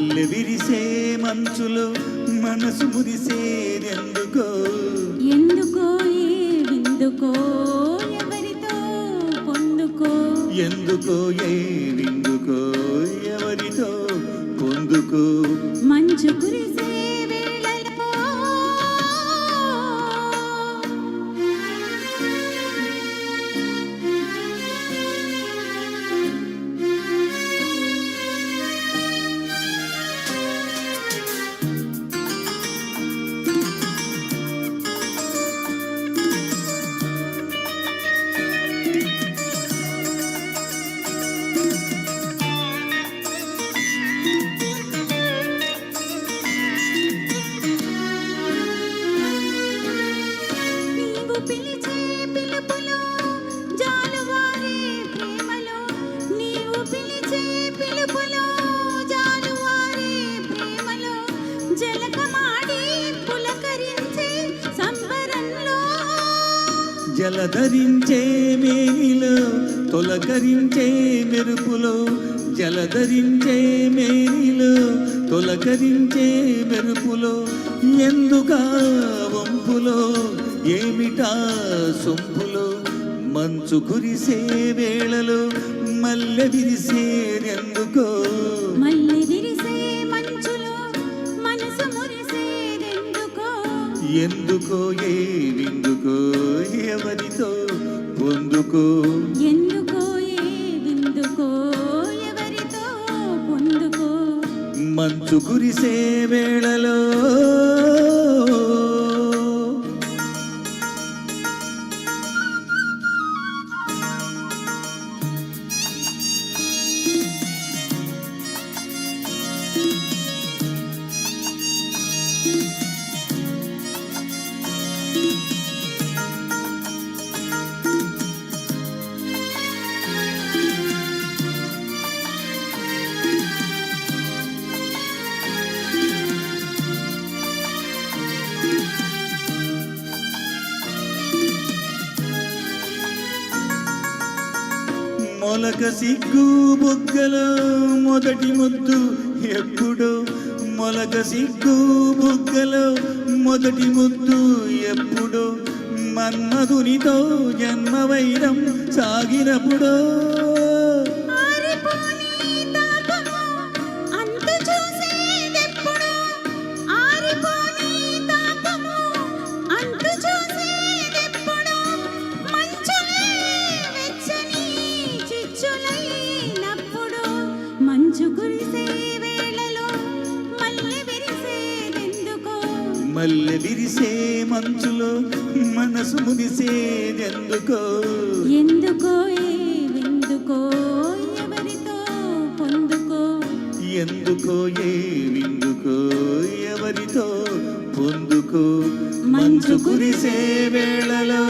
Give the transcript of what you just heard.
మల్లె విరిసే మంచులో మనసు మురిసేదెందుకో ఎందుకో ఏ విందుకో ఎవరితో పొందుకో ఎందుకో ఏ విందుకో ఎవరితో పొందుకో మంచు కురిసే వేళలో పిలిచే పిలుపులో జాలువారే ప్రేమలో నీవు పిలిచే పిలుపులో జాలువారే ప్రేమలో జలకమాడి పులకరించే సంబరంలో జలధరించే మేనిలో తొలకరించే మెరుపులో జలధరించే మేనిలో తొలకరించే మెరుపులో ఎందుకా వంపులో ఏమిటా సొంపులో మంచు కురిసే వేళలో మల్లె విరిసేదెందుకో మల్లె విరిసే మంచులో మనసు మురిసేదెందుకో ఎందుకో ఏ విందుకో ఎవరితో పొందుకో ఎందుకో ఏ విందుకో ఎవరితో పొందుకో మంచు కురిసే వేళలో మొలక సిగ్గు బుగ్గలో మొదటి ముద్దు ఎప్పుడో మొలక సిగ్గు బుగ్గలో మొదటి ముద్దు ఎప్పుడో మన్మధునితో జన్మ వైరం సాగినప్పుడో ఆరిపోని తాపము అంతు చూసేదెప్పుడు ఆరిపోని తాపము అంతు చూసేదెప్పుడు మంచులే వెచ్చని చిచ్చులైనప్పుడు మంచు కురిసే వేళలో మల్లె విరిసేదెందుకో మల్లె విరిసే మంచులో మనసు మురిసేదెందుకో ఎందుకో ఏ విందుకో ఎవరితో పొందుకో ఎందుకో ఏ విందుకో ఎవరితో పొందుకో మంచు కురిసే వేళలో